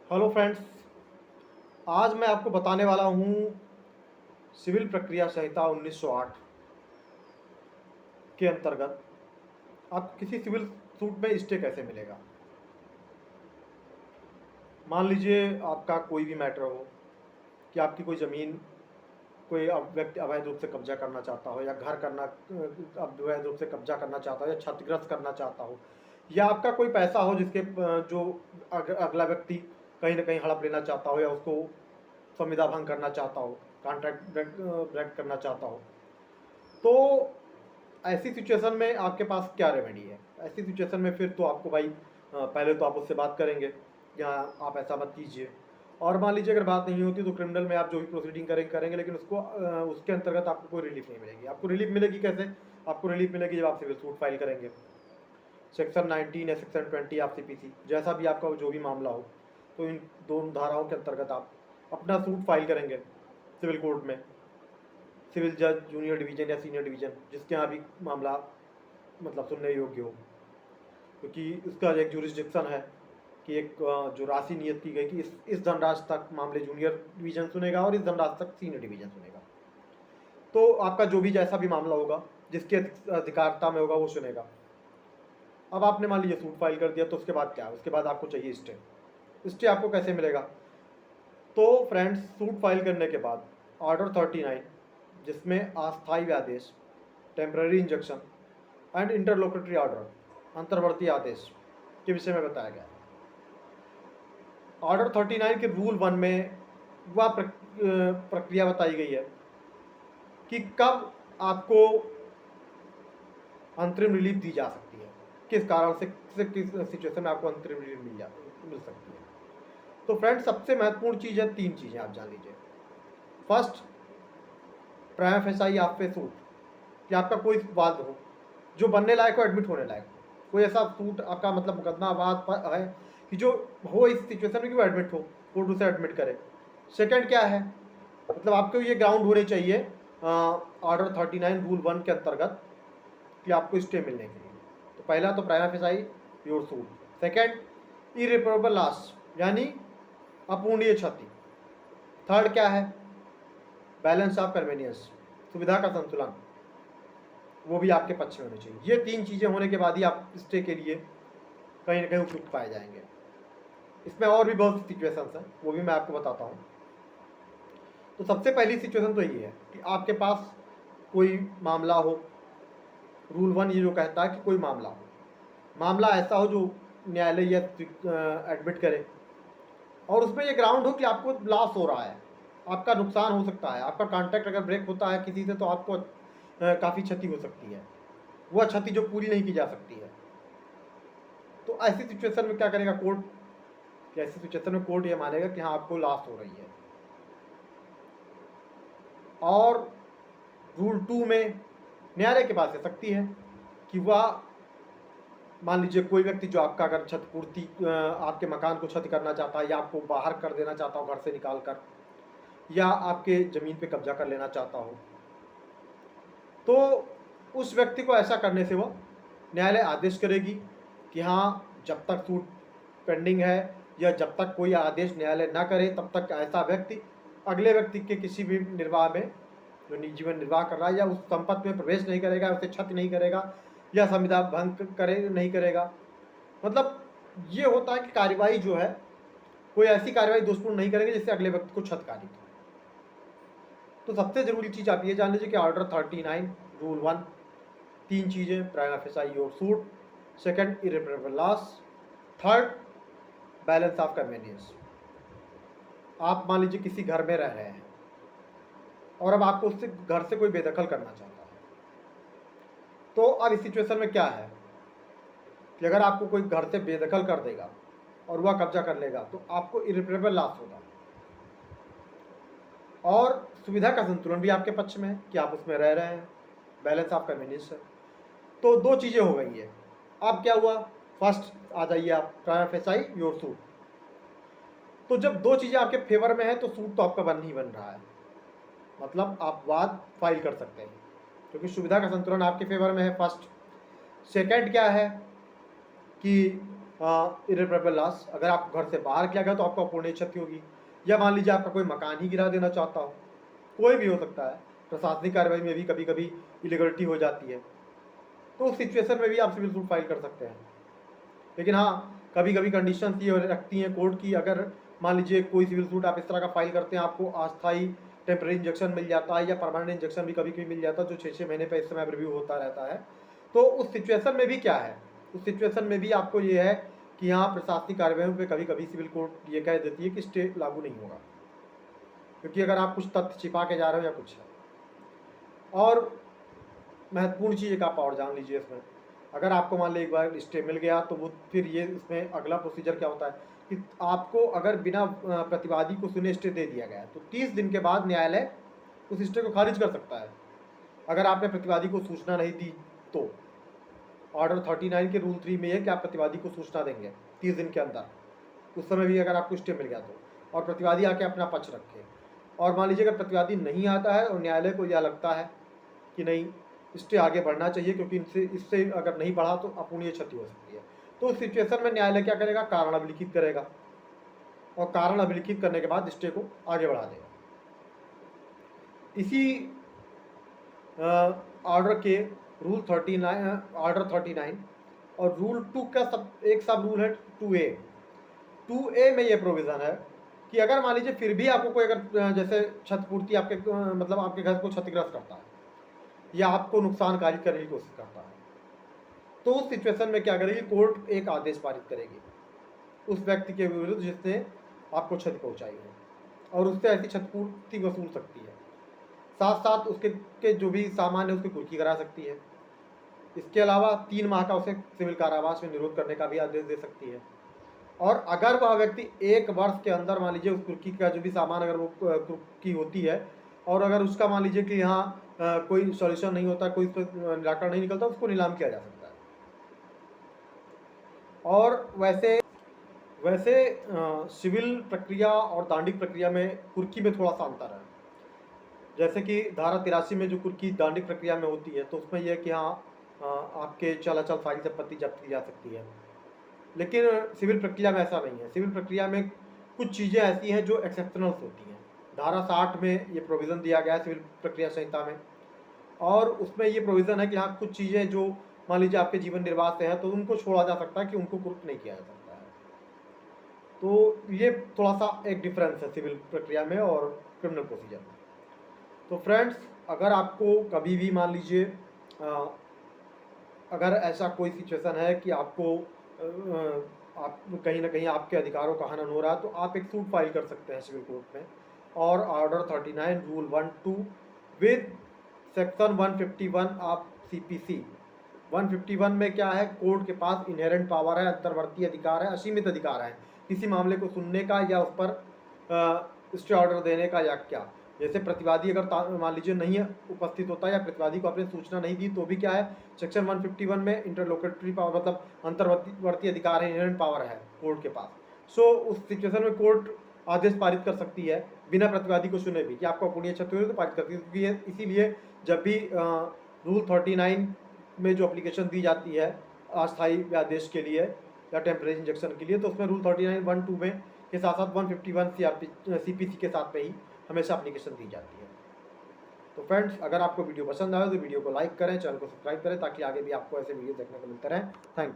Hello friends. आज मैं आपको बताने वाला हूँ सिविल प्रक्रिया संहिता 1908 के अंतर्गत आपको किसी सिविल सूट में स्टे कैसे मिलेगा। मान लीजिए आपका कोई भी मैटर हो कि आपकी कोई ज़मीन कोई व्यक्ति अवैध रूप से कब्जा करना चाहता हो, या घर करना अवैध रूप से कब्जा करना चाहता हो, या क्षतिग्रस्त करना चाहता हो, या आपका कोई पैसा हो जिसके जो अगला व्यक्ति कहीं ना कहीं हड़प लेना चाहता हो, या उसको संविदा भंग करना चाहता हो, कॉन्ट्रैक्ट ब्रेक करना चाहता हो, तो ऐसी सिचुएशन में आपके पास क्या रेमेडी है। ऐसी सिचुएशन में फिर तो आपको भाई पहले तो आप उससे बात करेंगे, या आप ऐसा मत कीजिए। और मान लीजिए अगर बात नहीं होती तो क्रिमिनल में आप जो भी प्रोसीडिंग करेंगे, लेकिन उसके अंतर्गत आपको कोई रिलीफ नहीं मिलेगी। आपको रिलीफ मिलेगी कैसे? आपको रिलीफ मिलेगी जब आप सिविल सूट फाइल करेंगे, सेक्शन 19 या सेक्शन 20 आप CPC जैसा भी आपका जो भी मामला हो, तो इन दोनों धाराओं के अंतर्गत आप अपना सूट फाइल करेंगे सिविल कोर्ट में, सिविल जज जूनियर डिवीजन या सीनियर डिवीजन, जिसके यहाँ भी मामला मतलब सुनने योग्य हो, क्योंकि उसका एक जुरिस्डिक्शन है कि एक जो राशि नियत की गई कि इस धनराशि तक मामले जूनियर डिवीजन सुनेगा और इस धनराशि तक सीनियर डिवीजन सुनेगा। तो आपका जो भी जैसा भी मामला होगा, जिसके अधिकारिता में होगा, वो सुनेगा। अब आपने मान लीजिए सूट फाइल कर दिया, तो उसके बाद क्या है? उसके बाद आपको चाहिए स्टे। स्टे आपको कैसे मिलेगा? तो फ्रेंड्स, सूट फाइल करने के बाद ऑर्डर 39, जिसमें अस्थायी आदेश, temporary injunction and interlocutory order, अंतर्वर्ती आदेश के विषय में बताया गया है। ऑर्डर 39 के रूल 1 में वह प्रक्रिया बताई गई है कि कब आपको अंतरिम रिलीफ दी जा सकती है, किस कारण से किस सिचुएशन में आपको अंतरिम रिलीफ मिल सकती है। तो फ्रेंड्स, सबसे महत्वपूर्ण चीज़ है, 3 चीज़ें आप जान लीजिए। फर्स्ट, प्राइमा फेसाई आप पे सूट, कि आपका कोई वाद हो जो बनने लायक हो, एडमिट होने लायक हो। कोई ऐसा सूट आपका मतलब मुकदमा वाद है कि जो हो इस सिचुएशन में कि वो एडमिट हो, कोर्ट उसे एडमिट करे। सेकंड क्या है? मतलब आपको ये ग्राउंड होने चाहिए ऑर्डर 39 रूल 1 के अंतर्गत कि आपको स्टे मिलने के लिए। तो पहला तो prima facie your suit. Second, irreparable loss, यानी अपूर्णीय क्षति। थर्ड क्या है? बैलेंस ऑफ कन्वीनियंस, सुविधा का संतुलन, वो भी आपके पक्ष में होनी चाहिए। ये 3 चीज़ें होने के बाद ही आप स्टे के लिए कहीं ना कहीं उपयुक्त पाए जाएंगे। इसमें और भी बहुत सी सिचुएशंस हैं, वो भी मैं आपको बताता हूँ। तो सबसे पहली सिचुएशन तो ये है कि आपके पास कोई मामला हो। रूल 1 ये जो कहता है कि कोई मामला ऐसा हो जो न्यायालय या एडमिट करे, और उसमें ये ग्राउंड हो कि आपको लॉस हो रहा है, आपका नुकसान हो सकता है, आपका कॉन्ट्रैक्ट अगर ब्रेक होता है किसी से तो आपको काफ़ी क्षति हो सकती है, वह क्षति जो पूरी नहीं की जा सकती है। तो ऐसी सिचुएशन में क्या करेगा कोर्ट? कि ऐसी सिचुएशन में कोर्ट ये मानेगा कि हाँ, आपको लॉस हो रही है। और रूल 2 में न्यायालय के पास ये शक्ति है कि वह, मान लीजिए कोई व्यक्ति जो आपका अगर क्षतिपूर्ति, आपके मकान को क्षति करना चाहता है, या आपको बाहर कर देना चाहता हो घर से निकाल कर, या आपके ज़मीन पे कब्जा कर लेना चाहता हो, तो उस व्यक्ति को ऐसा करने से वह न्यायालय आदेश करेगी कि हाँ, जब तक सूट पेंडिंग है, या जब तक कोई आदेश न्यायालय ना करे, तब तक ऐसा व्यक्ति अगले व्यक्ति के किसी भी निर्वाह में, जो जीवन निर्वाह कर रहा है, या उस संपत्ति में प्रवेश नहीं करेगा, उसे क्षति नहीं करेगा, या संविदा भंग नहीं करेगा। मतलब ये होता है कि कार्यवाही जो है, कोई ऐसी कार्यवाही दोषपूर्ण नहीं करेंगे जिससे अगले व्यक्ति को क्षतकारित हो। तो सबसे जरूरी चीज़ आप ये जान लीजिए कि ऑर्डर 39 रूल 1 3 चीज़ें: prima facie your suit, second irreparable loss, third balance of convenience. आप मान लीजिए किसी घर में रह रहे हैं और अब आपको उससे घर से कोई बेदखल करना चाहता है, तो अब इस सिचुएशन में क्या है कि अगर आपको कोई घर से बेदखल कर देगा और वह कब्जा कर लेगा, तो आपको इरिपरेबल लॉस होगा। और सुविधा का संतुलन भी आपके पक्ष में है कि आप उसमें रह रहे हैं, बैलेंस ऑफ कन्वीनियंस है। तो 2 चीज़ें हो गई है। अब क्या हुआ? फर्स्ट आ जाइए आप, प्राइमा फेसाई योर सूट। तो जब 2 चीज़ें आपके फेवर में है तो सूट तो आपका बन ही बन रहा है, मतलब आप वाद फाइल कर सकते हैं, क्योंकि सुविधा का संतुलन आपके फेवर में है। फर्स्ट। सेकंड क्या है कि इरेपरेबल लॉस, अगर आप घर से बाहर किया गया तो आपको अपूर्णीय क्षति होगी, या मान लीजिए आपका कोई मकान ही गिरा देना चाहता हो, कोई भी हो सकता है। प्रशासनिक कार्रवाई में भी कभी कभी इलीगलिटी हो जाती है, तो उस सिचुएशन में भी आप सिविल सूट फाइल कर सकते हैं। लेकिन हाँ, कभी कभी कंडीशन ये रखती हैं कोर्ट की, अगर मान लीजिए कोई सिविल सूट आप इस तरह का फाइल करते हैं, आपको अस्थायी टेम्पररी इंजेक्शन मिल जाता है या परमानेंट इंजेक्शन भी कभी कभी मिल जाता है, जो 6-6 महीने पर इस समय रिव्यू होता रहता है। तो उस सिचुएशन में भी क्या है, उस सिचुएशन में भी आपको ये है कि यहाँ प्रशासनिक कार्रवाई पे कभी कभी सिविल कोर्ट ये कह देती है कि स्टे लागू नहीं होगा, क्योंकि अगर आप कुछ तथ्य छिपा के जा रहे हो या कुछ है। और महत्वपूर्ण चीज़ एक आप और जान लीजिए इसमें, अगर आपको मान लीजिए एक बार स्टे मिल गया तो वो फिर ये इसमें अगला प्रोसीजर क्या होता है कि आपको अगर बिना प्रतिवादी को सुने स्टे दे दिया गया तो 30 दिन के बाद न्यायालय उस स्टे को खारिज कर सकता है, अगर आपने प्रतिवादी को सूचना नहीं दी तो। ऑर्डर 39 के रूल 3 में है कि आप प्रतिवादी को सूचना देंगे 30 दिन के अंदर, उस समय भी अगर आपको स्टे मिल गया तो, और प्रतिवादी आके अपना पक्ष रखे। और मान लीजिए अगर प्रतिवादी नहीं आता है और न्यायालय को यह लगता है कि नहीं स्टे आगे बढ़ना चाहिए, क्योंकि इससे अगर नहीं बढ़ा तो अपूर्णीय क्षति हो सकती है, तो उस सिचुएशन में न्यायालय क्या करेगा, कारण अभिलिखित करेगा, और कारण अभिलिखित करने के बाद स्टे को आगे बढ़ा देगा। इसी ऑर्डर के रूल 39 और रूल 2 का एक सब रूल है 2A। 2A में ये प्रोविज़न है कि अगर मान लीजिए फिर भी आपको कोई अगर जैसे क्षतिपूर्ति आपके मतलब आपके घर को क्षतिग्रस्त करता है या आपको नुकसानकारी करने की कोशिश करता है, तो उस सिचुएशन में क्या करेगी, कोर्ट एक आदेश पारित करेगी उस व्यक्ति के विरुद्ध जिसने आपको क्षति पहुंचाई है, और उससे ऐसी क्षतिपूर्ति वसूल सकती है। साथ साथ उसके के जो भी सामान है उसकी कुर्की करा सकती है। इसके अलावा 3 माह का उसे सिविल कारावास में निरोध करने का भी आदेश दे सकती है। और अगर वह व्यक्ति 1 वर्ष के अंदर मान लीजिए उस कुर्की का जो भी सामान अगर वो कुर्की होती है और अगर उसका मान लीजिए कि यहाँ कोई सॉल्यूशन नहीं होता, कोई निराकरण नहीं निकलता, उसको नीलाम किया जा सकता है। और वैसे सिविल प्रक्रिया और दांडिक प्रक्रिया में कुर्की में थोड़ा सा अंतर है। जैसे कि धारा 83 में जो कुर्की दांडिक प्रक्रिया में होती है तो उसमें यह है कि हाँ आपके चलाचल सारी संपत्ति जब्त की जा सकती है, लेकिन सिविल प्रक्रिया में ऐसा नहीं है। सिविल प्रक्रिया में कुछ चीज़ें ऐसी हैं जो एक्सेप्शनल्स होती हैं। धारा 60 में ये प्रोविज़न दिया गया है सिविल प्रक्रिया संहिता में, और उसमें ये प्रोविज़न है कि हाँ कुछ चीज़ें जो मान लीजिए आपके जीवन निर्वाह से है तो उनको छोड़ा जा सकता है कि उनको कुर्क नहीं किया जा सकता है। तो ये थोड़ा सा एक डिफरेंस है सिविल प्रक्रिया में और क्रिमिनल प्रोसीजर में। तो फ्रेंड्स, अगर आपको कभी भी मान लीजिए अगर ऐसा कोई सिचुएशन है कि आपको आप कहीं ना कहीं आपके अधिकारों का हनन हो रहा है तो आप एक सूट फाइल कर सकते हैं सिविल कोर्ट में, और order 39 rule 1-2 with section 151 of CPC। 151 में क्या है, कोर्ट के पास इनहेरेंट पावर है, अंतर्वर्ती अधिकार है, असीमित अधिकार है किसी मामले को सुनने का या उस पर स्टे ऑर्डर देने का, या क्या जैसे प्रतिवादी अगर मान लीजिए नहीं उपस्थित होता या प्रतिवादी को आपने सूचना नहीं दी तो भी क्या है, सेक्शन 151 में इंटरलोकेटरी पावर मतलब अंतर्वर्ती अधिकार है, इनहेरेंट पावर है कोर्ट के पास। सो उस सिचुएशन में कोर्ट आदेश पारित कर सकती है बिना प्रतिवादी को सुने भी कि आपको अपूर्णीय क्षति हुई तो पारित करती है, क्योंकि इसीलिए जब भी रूल 39 में जो एप्लीकेशन दी जाती है अस्थायी आदेश के लिए या टेम्परेरी इंजेक्शन के लिए, तो उसमें रूल 39(1)(2) में के साथ साथ 151 CPC के साथ में ही हमेशा एप्लीकेशन दी जाती है। तो फ्रेंड्स, अगर आपको वीडियो पसंद आए तो वीडियो को लाइक करें, चैनल को सब्सक्राइब करें ताकि आगे भी आपको ऐसे वीडियो देखने को मिलते रहें। Thank you.